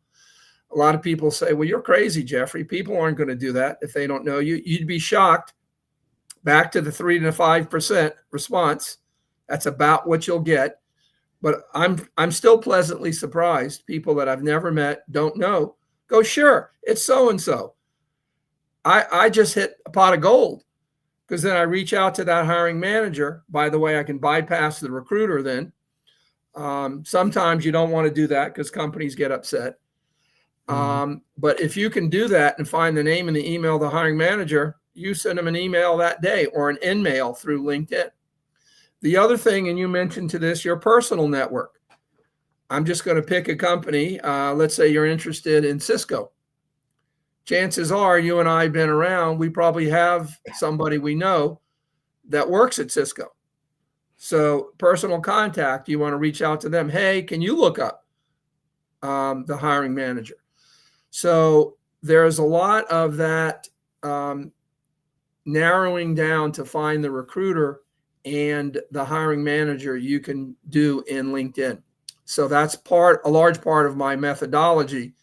A lot of people say, well, you're crazy, Jeffrey. People aren't going to do that if they don't know you. You'd be shocked. Back to the 3 to 5% response. That's about what you'll get. But I'm still pleasantly surprised. People that I've never met, don't know, go, sure, it's so-and-so. I just hit a pot of gold, because then I reach out to that hiring manager. By the way, I can bypass the recruiter then. Sometimes you don't want to do that because companies get upset. But if you can do that and find the name and the email of the hiring manager, you send them an email that day or an in-mail through LinkedIn. The other thing, and you mentioned to this, your personal network. I'm just going to pick a company. Let's say you're interested in Cisco. Chances are you and I have been around. We probably have somebody we know that works at Cisco. So personal contact, you want to reach out to them. Hey, can you look up the hiring manager? So there's a lot of that narrowing down to find the recruiter and the hiring manager you can do in LinkedIn. So that's a large part of my methodology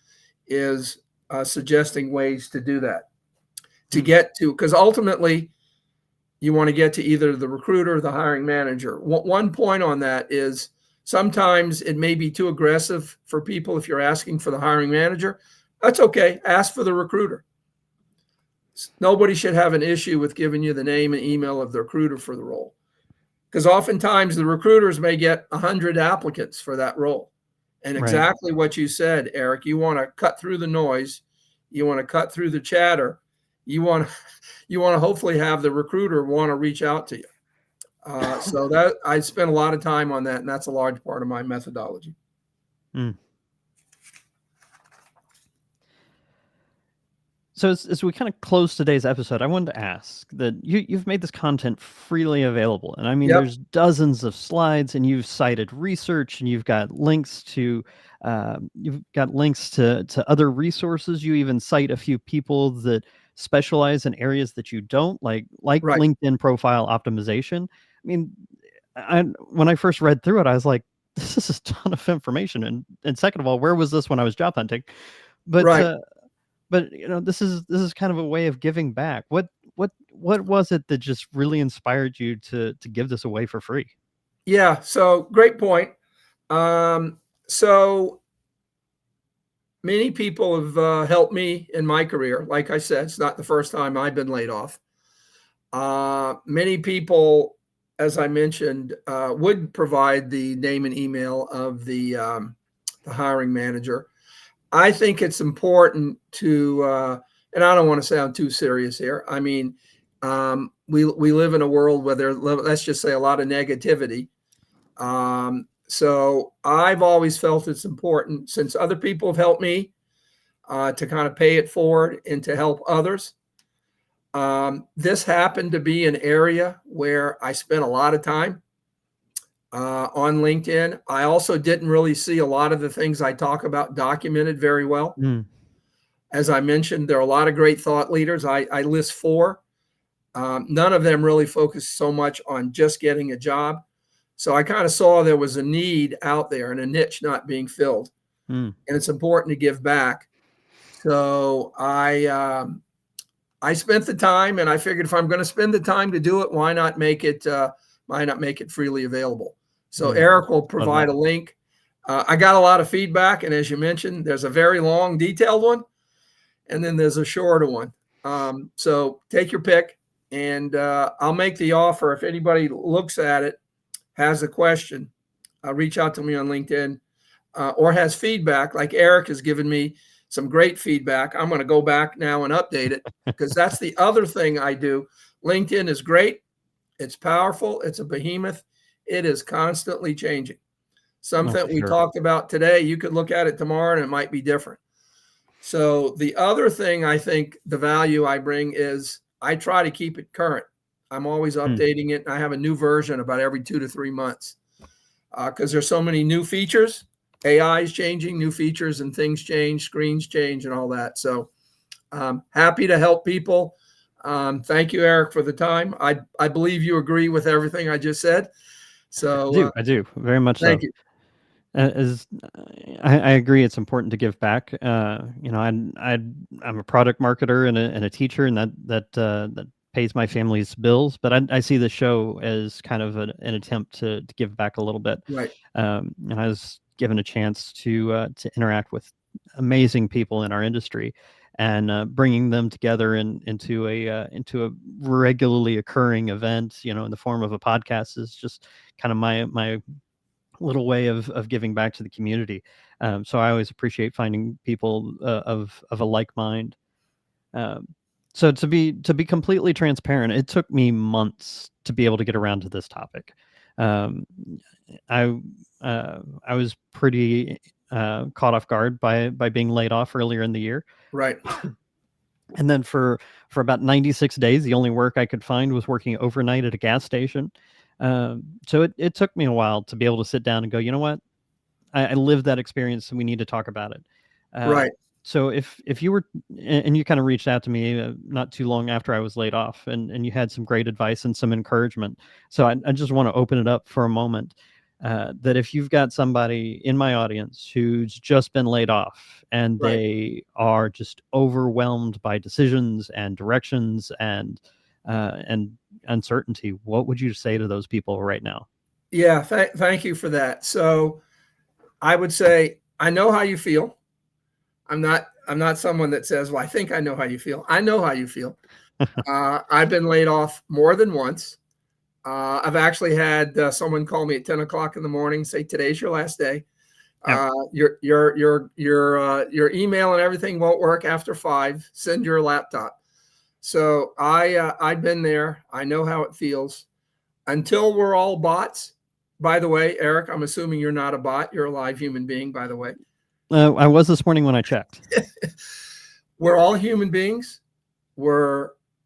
is suggesting ways to do that, to get to, because ultimately you want to get to either the recruiter or the hiring manager. One point on that is Sometimes it may be too aggressive for people if you're asking for the hiring manager. That's okay. Ask for the recruiter. Nobody should have an issue with giving you the name and email of the recruiter for the role, because oftentimes the recruiters may get 100 applicants for that role. And Right. exactly what you said, Eric, you want to cut through the noise, you want to cut through the chatter, you want to hopefully have the recruiter want to reach out to you. So that I spend a lot of time on that, and that's a large part of my methodology. Mm. So as we kind of close today's episode, I wanted to ask that you've made this content freely available, and I mean, Yep. there's dozens of slides, and you've cited research, and you've got links to other resources. You even cite a few people that specialize in areas that you don't like Right. LinkedIn profile optimization. I mean, when I first read through it, I was like, this is a ton of information, and second of all, where was this when I was job hunting? But Right. uh, but this is kind of a way of giving back. What was it that just really inspired you to give this away for free? Yeah. So great point. So many people have helped me in my career. Like I said, it's not the first time I've been laid off. Many people, as I mentioned, would provide the name and email of the hiring manager. I think it's important to, and I don't want to sound too serious here. I mean, we live in a world where let's just say, a lot of negativity. So I've always felt it's important, since other people have helped me, to kind of pay it forward and to help others. This happened to be an area where I spent a lot of time on LinkedIn. I also didn't really see a lot of the things I talk about documented very well. Mm, As I mentioned, there are a lot of great thought leaders. I list four. None of them really focused so much on just getting a job. So I kind of saw there was a need out there and a niche not being filled. mm, And it's important to give back. So I spent the time, and I figured, if I'm going to spend the time to do it, why not make it freely available? So mm. Eric will Love that. provide a link. I got a lot of feedback, and as you mentioned, there's a very long, detailed one, and then there's a shorter one. So take your pick, and I'll make the offer. If anybody looks at it, has a question, reach out to me on LinkedIn, or has feedback, like Eric has given me some great feedback. I'm going to go back now and update it, because that's the other thing I do. LinkedIn is great. It's powerful. It's a behemoth. It is constantly changing. Oh, Something for we sure. talked about today, you could look at it tomorrow and it might be different. So the other thing, I think the value I bring is I try to keep it current. I'm always Mm, updating it. I have a new version about every 2 to 3 months, because there's so many new features. AI is changing, new features and things change, screens change, and all that. So happy to help people. Thank you, Eric, for the time. I believe you agree with everything I just said. So I do very much thank so. you. As I agree, it's important to give back. I'm a product marketer and a teacher, and that pays my family's bills. But I see the show as kind of an attempt to give back a little bit. Right, And I was given a chance to interact with amazing people in our industry, and bringing them together into a regularly occurring event, in the form of a podcast, is just kind of my little way of giving back to the community. So I always appreciate finding people of a like mind. Um, so to be completely transparent, it took me months to be able to get around to this topic. Um, I I was pretty caught off guard by being laid off earlier in the year, right, and then for about 96 days, the only work I could find was working overnight at a gas station. So it took me a while to be able to sit down and go, you know what, I lived that experience, and we need to talk about it. Uh, right, so if you were, and you kind of reached out to me not too long after I was laid off, and you had some great advice and some encouragement. So I just want to open it up for a moment. That if you've got somebody in my audience who's just been laid off, and right. they are just overwhelmed by decisions and directions and uncertainty, what would you say to those people right now? Yeah, thank you for that. So I would say I know how you feel. I'm not someone that says, "Well, I think I know how you feel." I know how you feel. I've been laid off more than once. I've actually had someone call me at 10 o'clock in the morning, say, "Today's your last day. Yeah. Your email and everything won't work after 5. Send your laptop." So I've been there. I know how it feels. Until we're all bots. By the way, Eric, I'm assuming you're not a bot. You're a live human being, by the way. I was this morning when I checked. We're all human beings.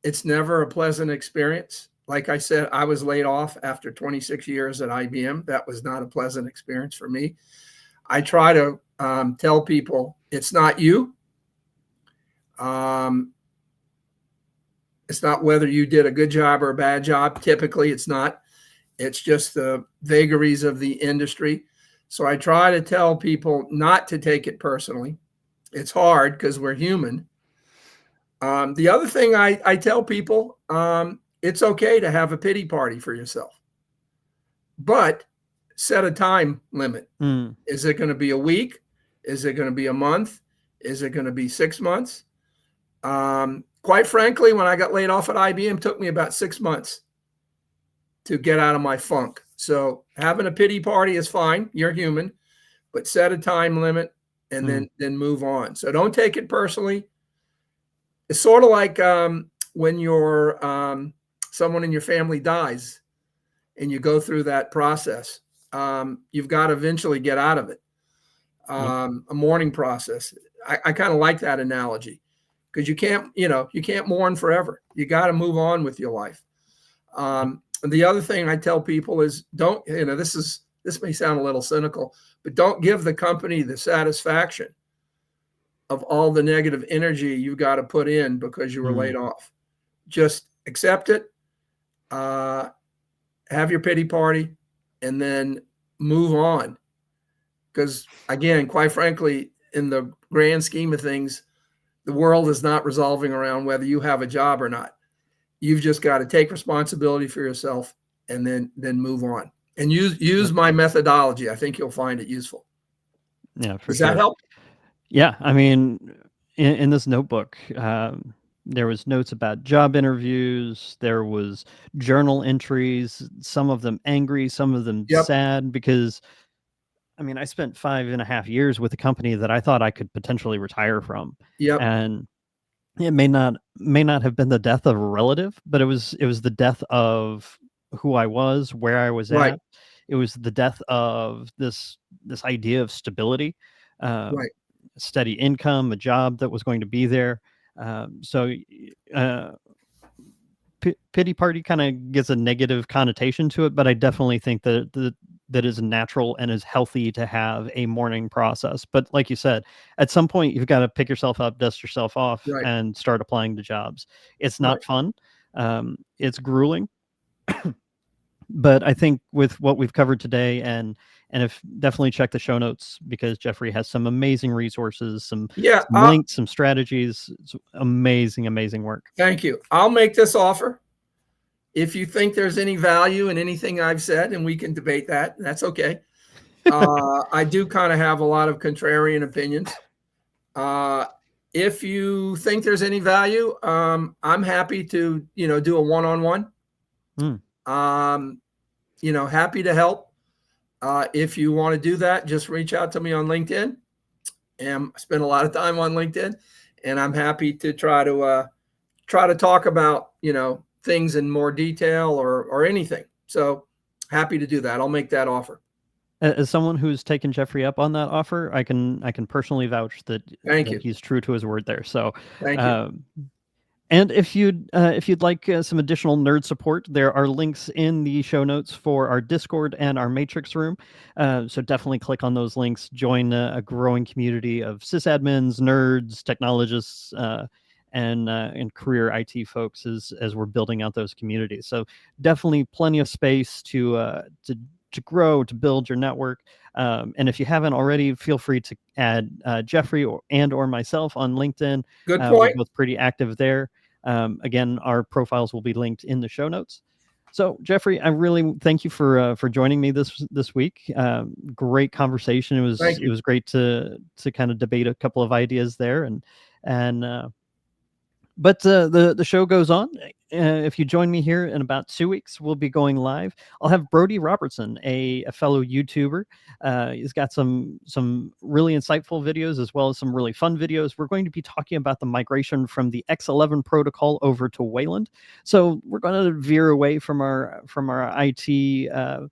It's never a pleasant experience. Like I said, I was laid off after 26 years at IBM. That was not a pleasant experience for me. I try to tell people it's not you. It's not whether you did a good job or a bad job. Typically, it's not. It's just the vagaries of the industry. So I try to tell people not to take it personally. It's hard because we're human. The other thing I tell people, it's okay to have a pity party for yourself, but set a time limit. Mm. Is it going to be a week? Is it going to be a month? Is it going to be 6 months? Quite frankly, when I got laid off at IBM, it took me about 6 months to get out of my funk. So having a pity party is fine. You're human, but set a time limit and then move on. So don't take it personally. It's sort of like when someone in your family dies and you go through that process. You've got to eventually get out of it. A mourning process. I kind of like that analogy because you can't mourn forever. You got to move on with your life. The other thing I tell people is this may sound a little cynical, but don't give the company the satisfaction of all the negative energy you've got to put in because you were laid off. Just accept it, have your pity party, and then move on. Because again, quite frankly, in the grand scheme of things, the world is not resolving around whether you have a job or not. You've just got to take responsibility for yourself and then move on and use my methodology. I think you'll find it useful. Yeah, for Does sure. that help? Yeah, I mean, in this notebook, there was notes about job interviews. There was journal entries. Some of them angry, some of them Yep. sad. Because I mean, I spent 5.5 years with a company that I thought I could potentially retire from, Yep. and it may not have been the death of a relative, but it was the death of who I was, where I was Right. at. It was the death of this idea of stability, Right. steady income, a job that was going to be there. So pity party kind of gets a negative connotation to it, but I definitely think that is natural and is healthy to have a mourning process. But like you said, at some point you've got to pick yourself up, dust yourself off, Right. and start applying to jobs. It's Right. not fun. It's grueling. But I think with what we've covered today, and if definitely check the show notes because Jeffrey has some amazing resources, some Yeah. links, some strategies. It's amazing work. Thank you. I'll make this offer. If you think there's any value in anything I've said, and we can debate that, that's okay. I do kind of have a lot of contrarian opinions. If you think there's any value, I'm happy to, do a one-on-one. Happy to help. If you want to do that, just reach out to me on LinkedIn. And I spend a lot of time on LinkedIn, and I'm happy to try to talk about, things in more detail or anything. So happy to do that. I'll make that offer. As someone who's taken Jeffrey up on that offer, I can personally vouch that Thank you. he's true to his word there. So, Thank you. And if you'd like some additional nerd support, there are links in the show notes for our Discord and our Matrix room. So definitely click on those links. Join a growing community of sysadmins, nerds, technologists, and career IT folks as we're building out those communities. So definitely plenty of space to grow, to build your network. And if you haven't already, feel free to add Jeffrey or myself on LinkedIn. Good We're point. both pretty active there. Again, our profiles will be linked in the show notes. So, Jeffrey, I really thank you for joining me this week. Great conversation. Thank It you. was great to kind of debate a couple of ideas there, and but the show goes on. If you join me here in about 2 weeks, we'll be going live. I'll have Brody Robertson, a fellow YouTuber. He's got some really insightful videos as well as some really fun videos. We're going to be talking about the migration from the X11 protocol over to Wayland. So we're going to veer away from our IT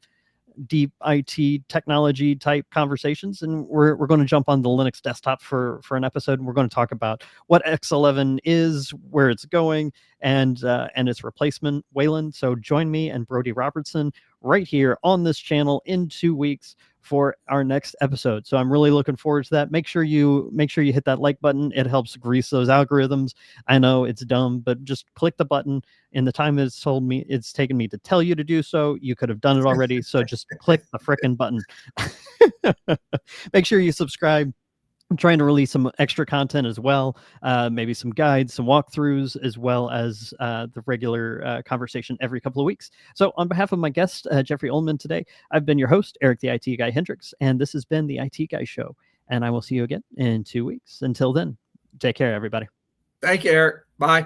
deep IT technology type conversations, and we're going to jump on the Linux desktop for an episode. And we're going to talk about what X11 is, where it's going, and its replacement, Wayland. So join me and Brody Robertson right here on this channel in 2 weeks for our next episode. So I'm really looking forward to that. Make sure you hit that like button. It helps grease those algorithms. I know it's dumb, but just click the button. In the time it's taken me to tell you to do so, you could have done it already. So just click the frickin' button. Make sure you subscribe. I'm trying to release some extra content as well, maybe some guides, some walkthroughs, as well as the regular conversation every couple of weeks. So on behalf of my guest, Jeffrey Ullman, today, I've been your host, Eric the IT Guy Hendricks, and this has been the IT Guy Show. And I will see you again in 2 weeks. Until then, take care, everybody. Thank you, Eric. Bye.